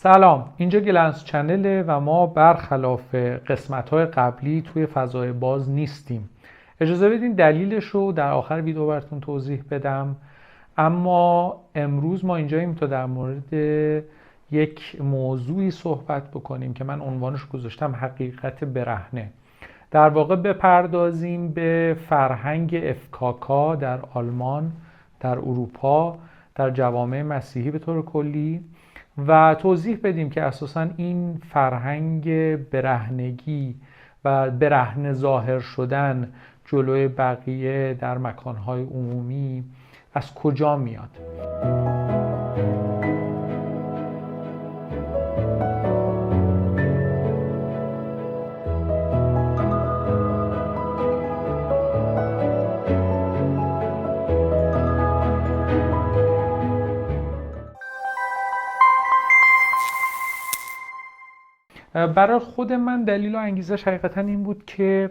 سلام، اینجا گلنز چنله و ما برخلاف قسمت‌های قبلی توی فضای باز نیستیم. اجازه بدین دلیلش رو در آخر ویدیو براتون توضیح بدم. اما امروز ما اینجاییم تا در مورد یک موضوعی صحبت بکنیم که من عنوانش گذاشتم حقیقت برهنه. در واقع بپردازیم به فرهنگ افکاکا در آلمان، در اروپا، در جوامع مسیحی به طور کلی و توضیح بدیم که اساساً این فرهنگ برهنگی و برهنه ظاهر شدن جلوی بقیه در مکانهای عمومی از کجا میاد. برای خود من دلیل و انگیزش حقیقتا این بود که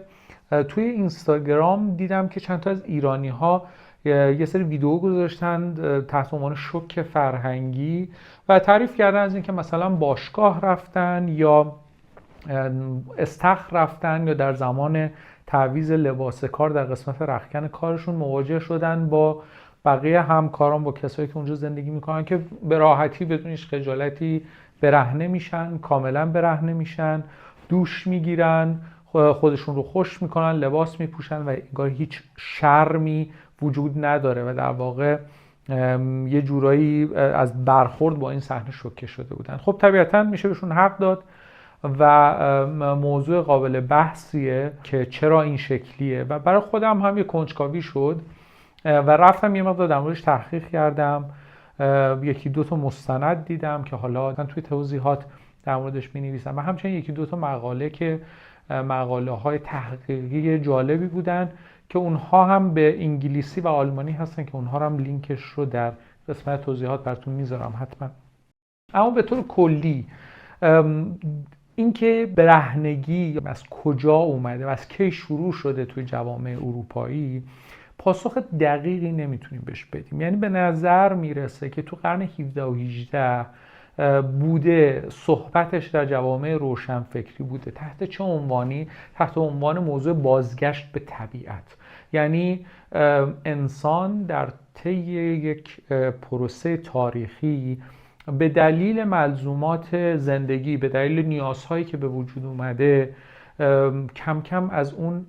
توی اینستاگرام دیدم که چند تا از ایرانی ها یه سری ویدیو گذاشتن تحت عنوان شوک فرهنگی و تعریف کردن از اینکه مثلا باشگاه رفتن یا استخر رفتن یا در زمان تعویض لباس کار در قسمت رختکن کارشون مواجه شدن با بقیه همکاران، با کسایی که اونجا زندگی میکنن که به راحتی بدون هیچ خجالتی برهنه میشن، کاملا برهنه میشن، دوش میگیرن، خودشون رو خوش میکنن، لباس میپوشن و انگار هیچ شرمی وجود نداره و در واقع یه جورایی از برخورد با این صحنه شوکه شده بودن. خب طبیعتا میشه بهشون حق داد و موضوع قابل بحثیه که چرا این شکلیه و برای خودم هم یه کنجکاوی شد و رفتم یه مقدار در موردش تحقیق کردم، یکی دو تا مستند دیدم که حالا من توی توضیحات در موردش می‌نویسم و همچنین یکی دو تا مقاله که مقاله های تحقیقی جالبی بودن که اونها هم به انگلیسی و آلمانی هستن که اونها هم لینکش رو در قسمت توضیحات براتون میذارم حتما. اما به طور کلی اینکه برهنگی از کجا اومده و از کی شروع شده توی جوامع اروپایی پاسخ دقیقی نمیتونیم بهش بدیم. یعنی به نظر میرسه که تو قرن 17 و 18 بوده، صحبتش در جوامع روشنفکری بوده. تحت چه عنوانی؟ تحت عنوان موضوع بازگشت به طبیعت. یعنی انسان در طی یک پروسه تاریخی به دلیل ملزومات زندگی، به دلیل نیازهایی که به وجود اومده کم کم از اون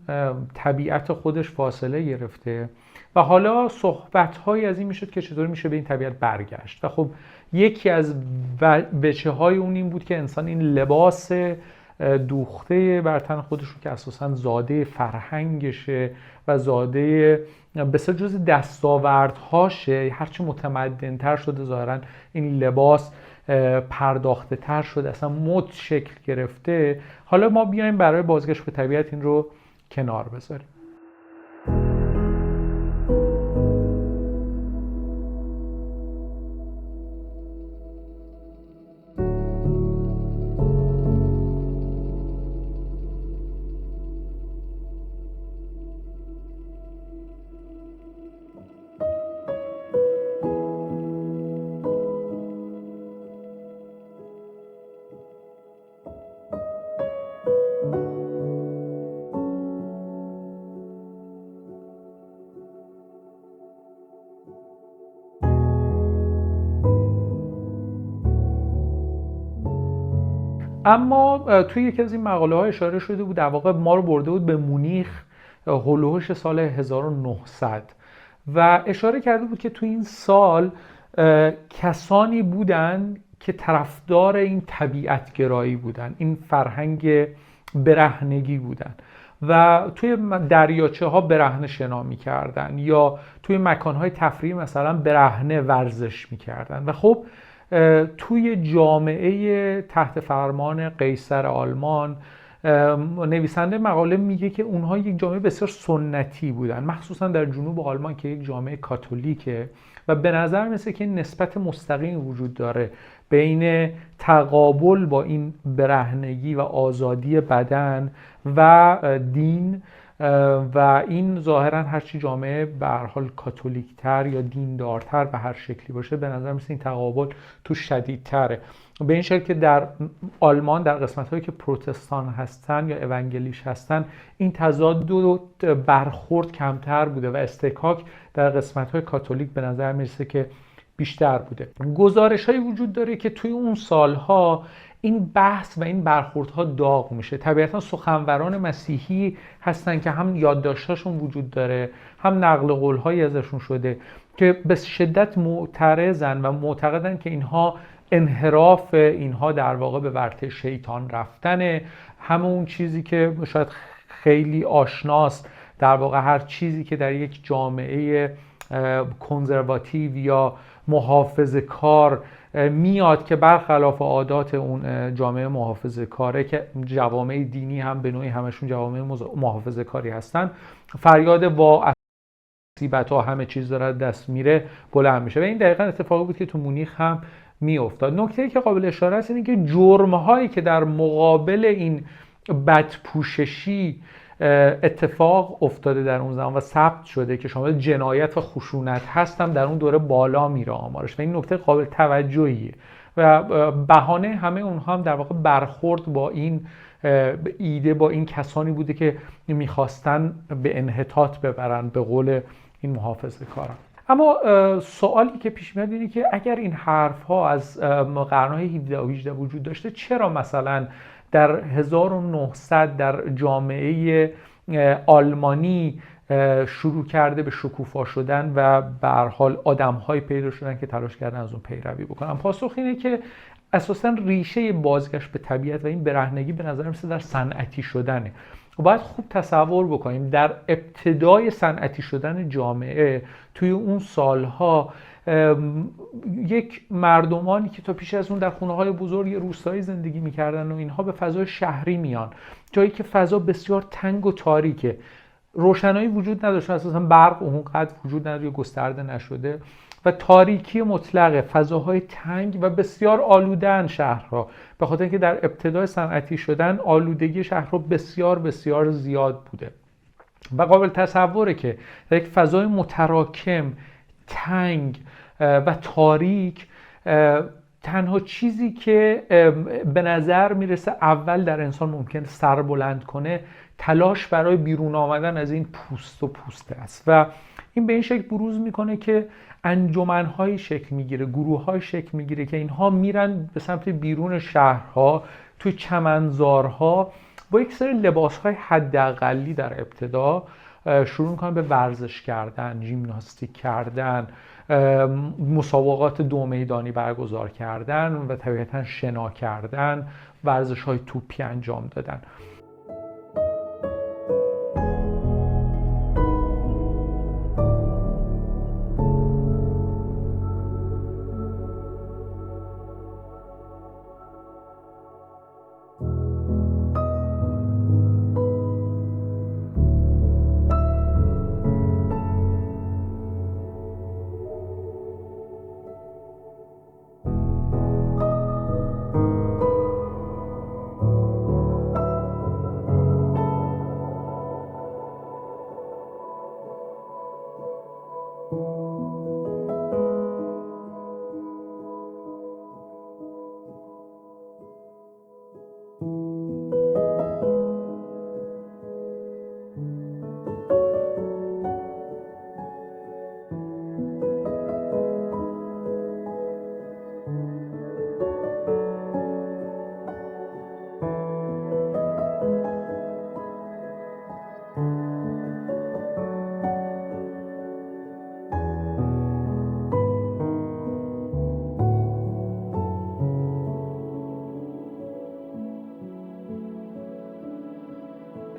طبیعت خودش فاصله گرفته و حالا صحبت‌هایی از این میشد که چطور میشه به این طبیعت برگشت و خب یکی از وجه‌های اون این بود که انسان این لباس دوخته بر تن خودش رو که اساساً زاده فرهنگشه و زاده بسیار جز دستاوردهاشه، هرچی متمدن‌تر شده ظاهراً این لباس پرداخته تر شده، اصلا مد شکل گرفته. حالا ما بیایم برای بازگشت به طبیعت این رو کنار بذاریم. اما توی یکی از این مقاله ها اشاره شده بود، در واقع ما رو برده بود به مونیخ هولوش سال 1900 و اشاره کرده بود که توی این سال کسانی بودن که طرفدار این طبیعت گرایی بودن، این فرهنگ برهنگی بودن و توی دریاچه ها برهنه شنا می‌کردن یا توی مکان‌های تفریحی مثلا برهنه ورزش می‌کردن و خب توی جامعه تحت فرمان قیصر آلمان نویسنده مقاله میگه که اونها یک جامعه بسیار سنتی بودن، مخصوصا در جنوب آلمان که یک جامعه کاتولیکه و به نظر میسه که نسبت مستقیم وجود داره بین تقابل با این برهنگی و آزادی بدن و دین و این ظاهرا هرچی جامعه به هر حال کاتولیکتر یا دیندارتر به هر شکلی باشه به نظر میسه این تقابل تو شدیدتره به این شکل که در آلمان در قسمت‌هایی که پروتستان هستن یا اونگلیش هستن این تضاد و برخورد کمتر بوده و استکاک در قسمت‌های کاتولیک به نظر میرسه که بیشتر بوده. گزارش‌هایی وجود داره که توی اون سالها این بحث و این برخوردها داغ میشه. طبیعتا سخنوران مسیحی هستن که هم یادداشت‌هاشون وجود داره، هم نقل قول‌هایی ازشون شده که به شدت معترضن و معتقدن که اینها انحراف، اینها در واقع به ورطه شیطان رفتنه. همون چیزی که شاید خیلی آشناست، در واقع هر چیزی که در یک جامعه کنزرواتیو یا محافظه کار میاد که برخلاف عادات اون جامعه محافظه کاره که جوامع دینی هم به نوعی همشون جوامع محافظه کاری هستن، فریاد وا مصیبت ها همه چیز داره دست میره بلند میشه و این دقیقاً اتفاقی بود که تو مونیخ هم میافتاد. نکته‌ای که قابل اشاره است اینه که جرم‌هایی که در مقابل این بدپوششی اتفاق افتاده در اون زمان و ثبت شده که شامل جنایت و خشونت هست هم در اون دوره بالا میره آمارش و این نکته قابل توجهیه و بهانه همه اونها هم در واقع برخورد با این ایده، با این کسانی بوده که میخواستن به انحطاط ببرن به قول این محافظه کاران. اما سوالی که پیش میاد اینه که اگر این حرف ها از قرن‌های 17 و 18 وجود داشته، چرا مثلا در 1900 در جامعه آلمانی شروع کرده به شکوفا شدن و به هر حال آدم‌های پیدا شدن که تلاش کردن از اون پیروی بکنن؟ پاسخ اینه که اساساً ریشه بازگشت به طبیعت و این برهنگی به نظر میاد در صنعتی شدنه. و باید خوب تصور بکنیم در ابتدای صنعتی شدن جامعه توی اون سالها یک مردمانی که تا پیش از اون در خونه‌های بزرگ روستایی زندگی می‌کردن و اینها به فضای شهری میان، جایی که فضا بسیار تنگ و تاریکه، روشنایی وجود نداشت، اساساً برق اونقدر وجود نداره یا گسترده نشده و تاریکی مطلقه، فضاهای تنگ و بسیار آلوده‌اند شهرها، به خاطر اینکه در ابتدای صنعتی شدن آلودگی شهرها بسیار بسیار زیاد بوده و قابل تصوره که در یک فضای متراکم، تنگ و تاریک تنها چیزی که به نظر میرسه اول در انسان ممکن سر بلند کنه تلاش برای بیرون آمدن از این پوست و پوسته است و این به این شکل بروز میکنه که انجمن‌های شکل میگیره، گروه‌های شکل میگیره که اینها میرن به سمت بیرون شهرها، توی چمنزارها با یک سری لباس‌های حداقلی در ابتدا شروع میکنن به ورزش کردن، ژیمناستیک کردن، مسابقات دو میدانی برگزار کردن و طبیعتاً شنا کردن، ورزش‌های توپی انجام دادن.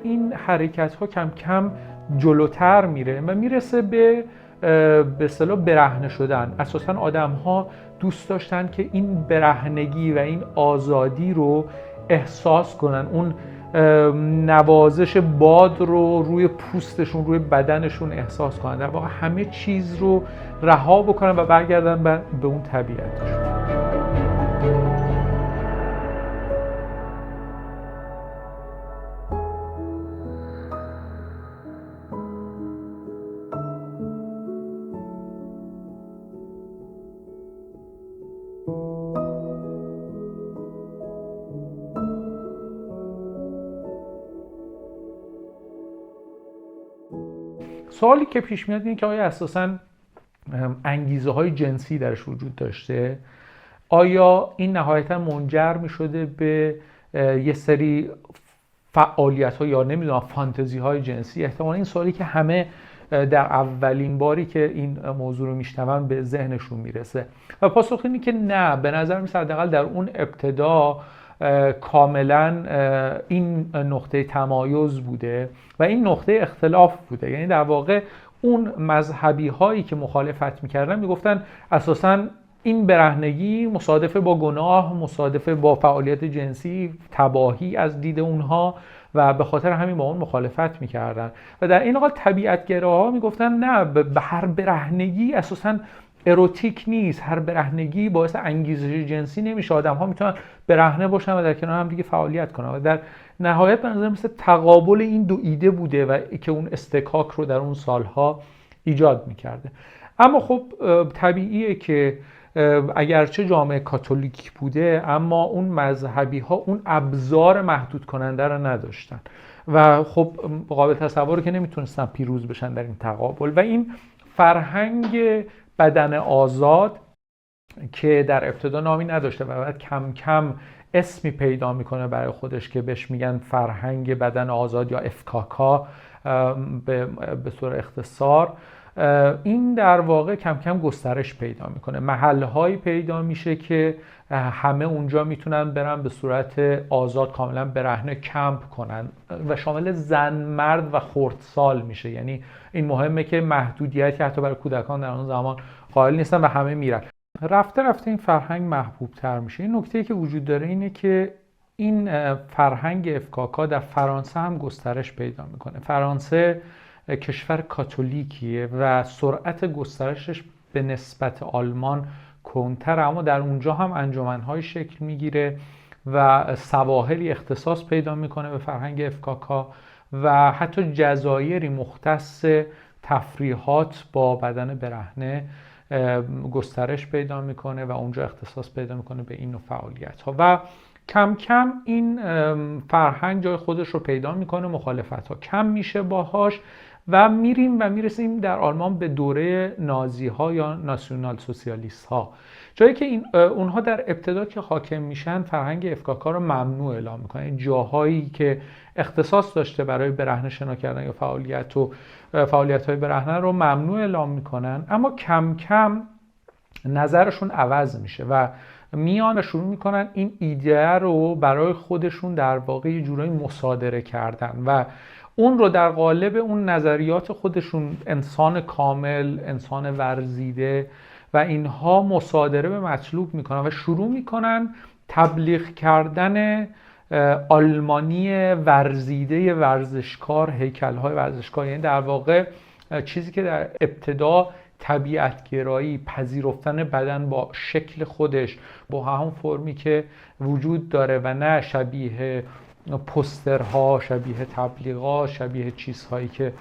این حرکت ها کم کم جلوتر میره و میرسه به اصطلاح برهنه شدن. اساساً آدم ها دوست داشتن که این برهنگی و این آزادی رو احساس کنن، اون نوازش باد رو روی پوستشون، روی بدنشون احساس کنن، در واقع همه چیز رو رها بکنن و برگردن به اون طبیعتشون. سوالی که پیش میاد اینه که آیا اساساً انگیزه های جنسی درش وجود داشته؟ آیا این نهایتا منجر می شده به یه سری فعالیت ها یا نمیدونم فانتزی های جنسی؟ احتمالا این سوالی که همه در اولین باری که این موضوع رو میشنون به ذهنشون میرسه و پاسخ اینه که نه، به نظر میاد حداقل در اون ابتدا کاملا این نقطه تمایز بوده و این نقطه اختلاف بوده. یعنی در واقع اون مذهبی هایی که مخالفت میکردن میگفتن اساساً این برهنگی مصادفه با گناه، مصادفه با فعالیت جنسی، تباهی از دید اونها و به خاطر همین با اون مخالفت میکردن. و در این حال طبیعتگراها میگفتن نه، به هر برهنگی اساساً اروتیک نیست، هر برهنگی باعث انگیزش جنسی نمیشه، آدم ها میتونن برهنه باشن و در کنار هم دیگه فعالیت کنن. و در نهایت به نظر مثل تقابل این دو ایده بوده و که اون استکاک رو در اون سالها ایجاد میکرده. اما خب طبیعیه که اگرچه جامعه کاتولیک بوده اما اون مذهبی ها اون ابزار محدود کننده رو نداشتن و خب قابل تصوره که نمیتونستن پیروز بشن در این تقابل. و این فرهنگ بدن آزاد که در ابتدا نامی نداشته و بعد کم کم اسمی پیدا میکنه برای خودش که بهش میگن فرهنگ بدن آزاد یا افکاکا به صورت اختصار، این در واقع کم کم گسترش پیدا میکنه. محلهایی پیدا میشه که همه اونجا میتونن برن به صورت آزاد کاملا برهنه کمپ کنن و شامل زن، مرد و خردسال میشه. یعنی این مهمه که محدودیتی حتی برای کودکان در اون زمان قائل نیستن و همه میرن. رفته رفته این فرهنگ محبوب تر میشه. این نکته‌ای که وجود داره اینه که این فرهنگ افکاکا در فرانسه هم گسترش پیدا میکنه. فرانسه کشور کاتولیکیه و سرعت گسترشش به نسبت آلمان کندتر، اما در اونجا هم انجمن‌های شکل میگیره و سواحلی اختصاص پیدا میکنه به فرهنگ افکاکا و حتی جزایری مختص تفریحات با بدن برهنه گسترش پیدا میکنه و اونجا اختصاص پیدا میکنه به این نوع فعالیت ها و کم کم این فرهنگ جای خودش رو پیدا میکنه، مخالفت ها کم میشه باهاش و میرسیم در آلمان به دوره نازی ها یا ناسیونال سوسیالیست ها، جایی که اونها در ابتدا که حاکم میشن فرهنگ افکاکا رو ممنوع اعلام میکنن. جاهایی که اختصاص داشته برای برهنه شنا کردن یا فعالیت های برهنه رو ممنوع اعلام میکنن، اما کم کم نظرشون عوض میشه و میان و شروع میکنن این ایده رو برای خودشون در واقع یه جورایی مصادره کردن و اون رو در قالب اون نظریات خودشون، انسان کامل، انسان ورزیده و اینها مصادره به مطلوب میکنن و شروع میکنن تبلیغ کردن آلمانی ورزیده ورزشکار، هیکل‌های ورزشکار. یعنی در واقع چیزی که در ابتدا طبیعتگرایی، پذیرفتن بدن با شکل خودش، با همون فرمی که وجود داره و نه شبیه پوسترها، شبیه تبلیغات، شبیه چیزهایی که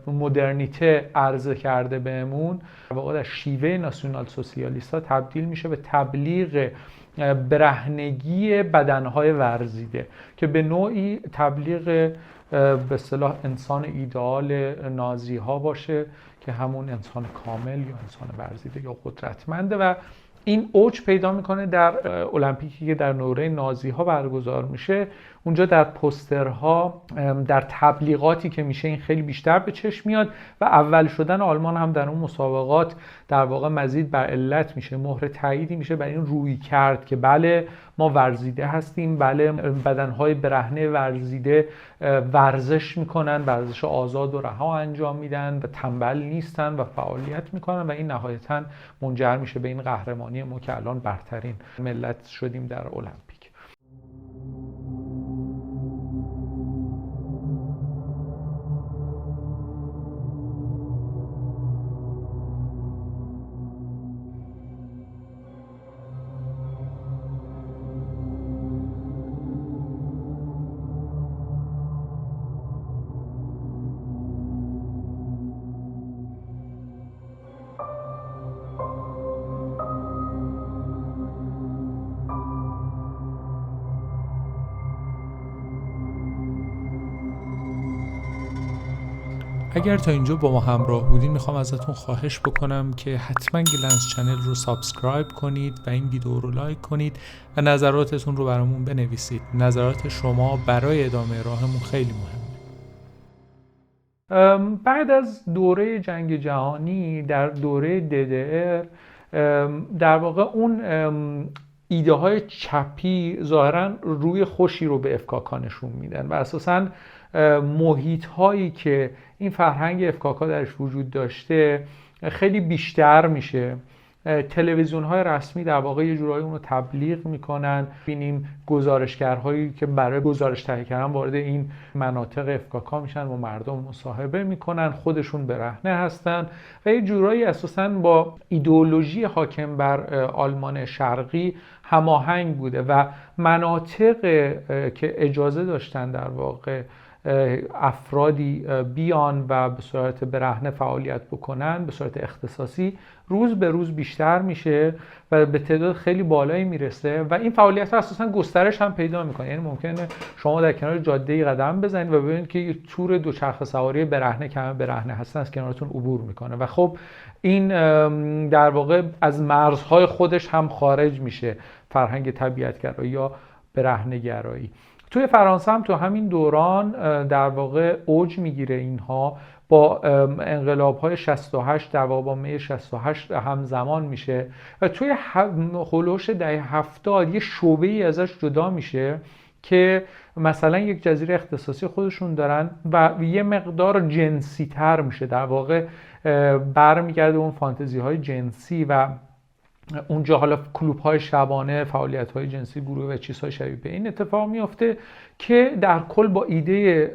مدرنیته عرضه کرده بهمون، در واقع در شیوه ناسیونال سوسیالیست ها تبدیل میشه به تبلیغ برهنگی بدنهای ورزیده که به نوعی تبلیغ به اصطلاح انسان ایدئال نازی ها باشه که همون انسان کامل یا انسان ورزیده یا قدرتمنده. و این اوج پیدا میکنه در المپیکی که در دوره نازی ها برگزار میشه. اونجا در پوسترها، در تبلیغاتی که میشه این خیلی بیشتر به چشم میاد و اول شدن آلمان هم در اون مسابقات در واقع مزید بر علت میشه، مهر تاییدی میشه بر این روی کرد که بله ما ورزیده هستیم، بله بدنهای برهنه ورزیده ورزش میکنن، ورزش آزاد و رها انجام میدن و تنبل نیستن و فعالیت میکنن و این نهایتاً منجر میشه به این قهرمانی ما که الان برترین ملت شدیم در المپیک. اگر تا اینجا با ما همراه بودین میخوام ازتون خواهش بکنم که حتما گلنس چنل رو سابسکرایب کنید و این ویدیو رو لایک کنید و نظراتتون رو برامون بنویسید. نظرات شما برای ادامه راهمون خیلی مهمه. بعد از دوره جنگ جهانی در دوره DDR در واقع اون ایده های چپی ظاهرا روی خوشی رو به افکاکا نشون میدن و اساساً محیط هایی که این فرهنگ افکاکا درش وجود داشته خیلی بیشتر میشه. تلویزیون های رسمی در واقع یه جورایی اون رو تبلیغ میکنن. بینیم گزارشگرهایی که برای گزارش تهیه کردن وارد این مناطق افکاکا میشن و مردم مصاحبه میکنن، خودشون برهنه هستن و یه جورایی اساساً با ایدئولوژی حاکم بر آلمان شرقی هماهنگ بوده و مناطق که اجازه داشتن در واقع افرادی بیان و به صورت برهنه فعالیت بکنن به صورت اختصاصی روز به روز بیشتر میشه و به تعداد خیلی بالایی میرسه و این فعالیت ها اساسا گسترش هم پیدا میکنه. یعنی ممکنه شما در کنار جاده قدم بزنید و ببینید که یه تور دوچرخه سواری برهنه که همه برهنه هستن از کنارتون عبور میکنه و خب این در واقع از مرزهای خودش هم خارج میشه، فرهنگ طبیعتگرایی یا برهنه گرایی. توی فرانسه هم تو همین دوران در واقع اوج میگیره اینها با انقلاب‌های 68 در واقع با می 68 همزمان میشه و توی هولوش دهه 70 یه شعبه‌ای ازش جدا میشه که مثلا یک جزیره اختصاصی خودشون دارن و یه مقدار جنسی تر میشه، در واقع برمیگرده اون فانتزی های جنسی و اونجا حالا کلوب های شبانه، فعالیت های جنسی گروه و چیزهای شبیه به این اتفاق میفته که در کل با ایده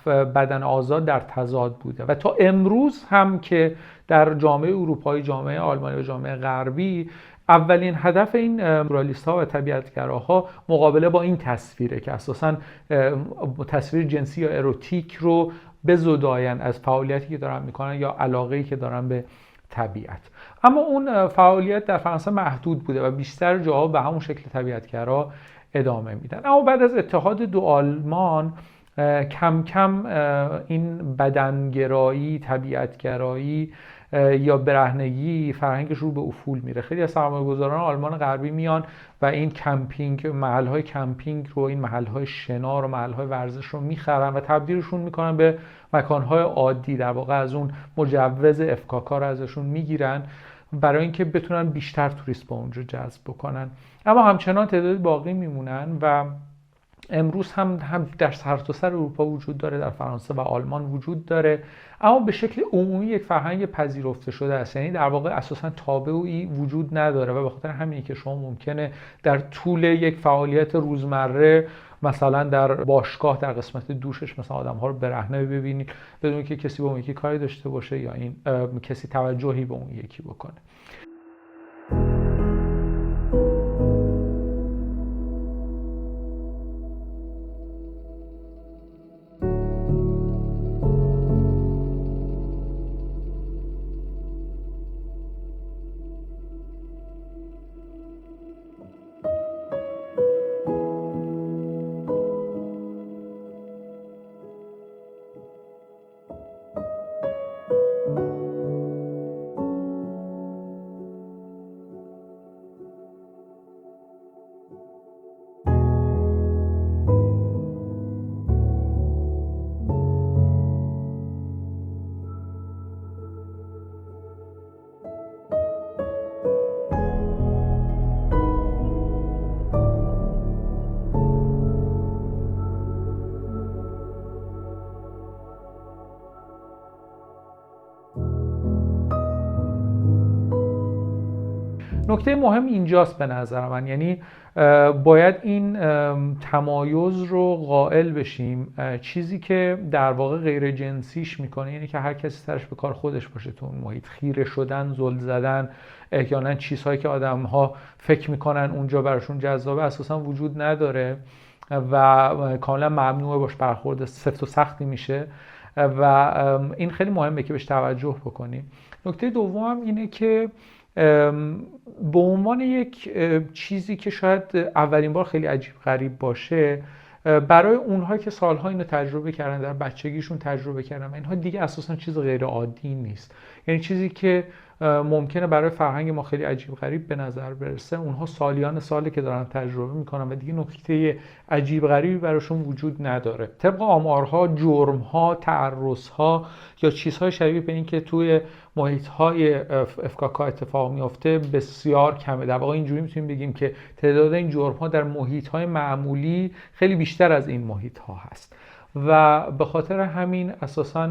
بدن آزاد در تضاد بوده و تا امروز هم که در جامعه اروپایی، جامعه آلمانی و جامعه غربی اولین هدف این پلورالیست ها و طبیعتگراها مقابله با این تصویره که اساساً تصویر جنسی یا اروتیک رو بزداین از فعالیتی که دارن میکنن یا علاقه‌ای که دارن به طبیعت. اما اون فعالیت در فرانسه محدود بوده و بیشتر جاها به همون شکل طبیعتگرا ادامه میدن. اما بعد از اتحاد دو آلمان کم کم این بدنگرایی، طبیعتگرایی یا برهنگی فرهنگش رو به افول میره. خیلی از سرمایه‌گذاران آلمان غربی میان و این کمپینگ، محل‌های کمپینگ رو، این محل‌های شنا رو، محل‌های ورزش رو میخرن و تبدیلشون میکنن به مکان‌های عادی. در واقع از اون مجوز افکاکا رو ازشون میگیرن برای اینکه بتونن بیشتر توریست به اونجا جذب بکنن. اما همچنان تعداد باقی میمونن و امروز هم در سرتاسر اروپا وجود داره، در فرانسه و آلمان وجود داره، اما به شکل عمومی یک فرهنگ پذیرفته شده است. یعنی در واقع اساساً تابعی وجود نداره و به خاطر همینه که شما ممکنه در طول یک فعالیت روزمره مثلا در باشگاه در قسمت دوشش مثلا آدم‌ها رو برهنه ببینید بدون که کسی با اون یکی کاری داشته باشه یا این کسی توجهی به اون یکی بکنه. نکته مهم اینجاست به نظر من، یعنی باید این تمایز رو قائل بشیم. چیزی که در واقع غیر جنسیش میکنه یعنی که هر کسی سرش به کار خودش باشه تو اون محیط، خیره شدن، زل زدن، احیانا چیزهایی که آدم‌ها فکر میکنن اونجا براشون جذابه اساسا وجود نداره و کاملا ممنوعه، باش برخورد سفت و سختی میشه و این خیلی مهمه که بهش توجه بکنیم. نکته دوم اینه که به عنوان یک چیزی که شاید اولین بار خیلی عجیب غریب باشه برای اونها که سالها اینو تجربه کردن، در بچگیشون تجربه کردن، اینها دیگه اساسا چیز غیر عادی نیست. یعنی چیزی که ممکنه برای فرهنگ ما خیلی عجیب غریب به نظر برسه، اونها سالیان ساله که دارن تجربه میکنن و دیگه نکته عجیب غریبی براشون وجود نداره. طبق آمارها، جرمها، تعرضها یا چیزهای شبیه به این که توی محیط‌های افکاکا اتفاق میفته بسیار کمه. در واقع اینجوری میتونیم بگیم که تعداد این جرم‌ها در محیط‌های معمولی خیلی بیشتر از این محیط‌ها هست و به خاطر همین اساساً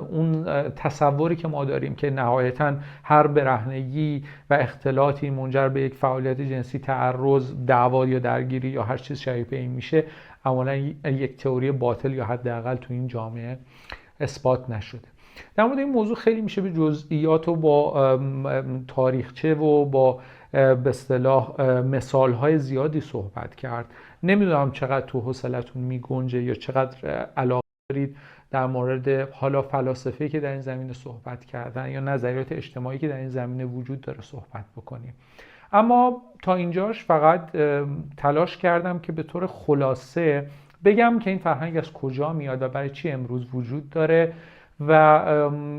اون تصوری که ما داریم که نهایتاً هر برهنگی و اختلاطی منجر به یک فعالیت جنسی، تعرض، دعوا یا درگیری یا هر چیز شبیه به این میشه، عملاً یک تئوری باطل یا حداقل تو این جامعه اثبات نشده. در مورد این موضوع خیلی میشه به جزئیات و با تاریخچه و با به اصطلاح مثال‌های زیادی صحبت کرد. نمیدونم چقدر تو حوصلتون میگنجه یا چقدر علاقه دارید در مورد حالا فلاسفه‌ای که در این زمینه صحبت کردن یا نظریات اجتماعی که در این زمینه وجود داره صحبت بکنیم. اما تا اینجاش فقط تلاش کردم که به طور خلاصه بگم که این فرهنگ از کجا میاد و برای چی امروز وجود داره و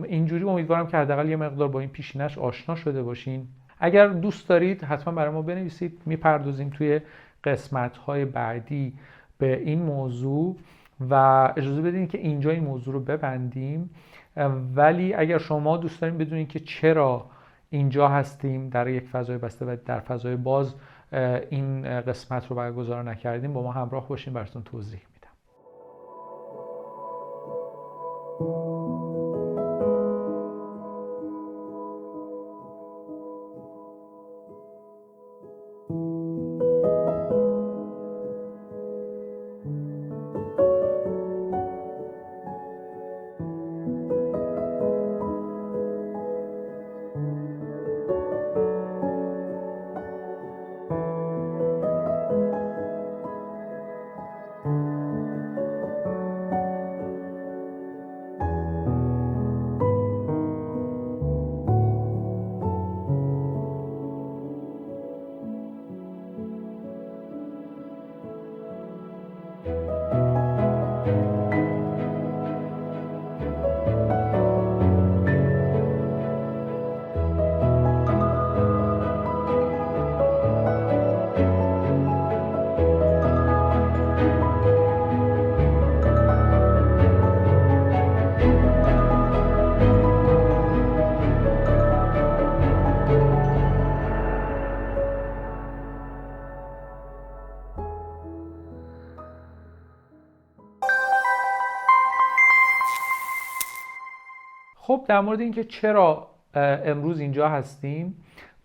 اینجوری امیدوارم که حداقل یه مقدار با این پیشینش آشنا شده باشین. اگر دوست دارید حتما برای ما بنویسید، میپردازیم توی قسمت‌های بعدی به این موضوع و اجازه بدین که اینجا این موضوع رو ببندیم. ولی اگر شما دوست دارین بدونین که چرا اینجا هستیم در یک فضای بسته و در فضای باز این قسمت رو برگزار نکردیم، با ما همراه باشین، براتون توضیح میدم. خب در مورد اینکه چرا امروز اینجا هستیم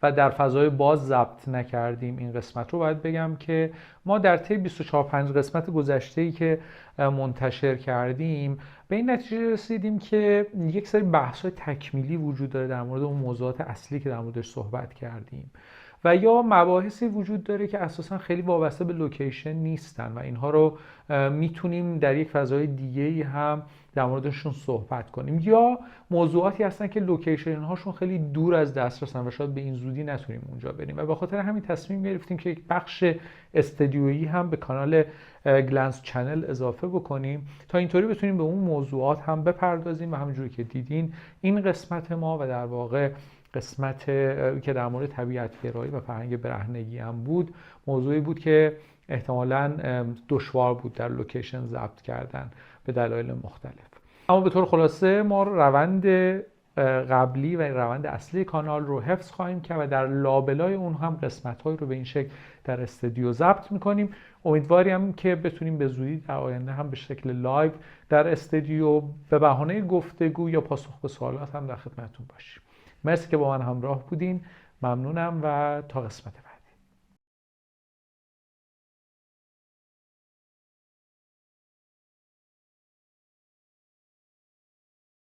و در فضای باز ضبط نکردیم این قسمت رو، باید بگم که ما در طی 24-5 قسمت گذشته‌ای که منتشر کردیم به این نتیجه رسیدیم که یک سری بحث‌های تکمیلی وجود داره در مورد اون موضوعات اصلی که در موردش صحبت کردیم و یا مباحثی وجود داره که اساساً خیلی وابسته به لوکیشن نیستن و اینها رو میتونیم در یک فضای دیگه‌ای هم در موردشون صحبت کنیم، یا موضوعاتی هستن که لوکیشن هاشون خیلی دور از دسترسن و شاید به این زودی نتونیم اونجا بریم و به خاطر همین تصمیم گرفتیم که یک بخش استدیویی هم به کانال گلنس چنل اضافه بکنیم تا اینطوری بتونیم به اون موضوعات هم بپردازیم و همونجوری که دیدین این قسمت ما و در واقع قسمت که در مورد طبیعت گرایی و فرهنگ برهنگی هم بود، موضوعی بود که احتمالاً دشوار بود در لوکیشن ضبط کردن به دلایل مختلف. اما به طور خلاصه ما روند قبلی و روند اصلی کانال رو حفظ خواهیم کرد و در لابلای اون هم قسمت‌هایی رو به این شکل در استودیو ضبط می‌کنیم. امیدواریم که بتونیم به زودی در آینده هم به شکل لایو در استودیو به بهانه گفتگو یا پاسخ به سوالات هم در خدمتتون باشیم. مرسی که با من همراه بودین. ممنونم و تا قسمت بعد.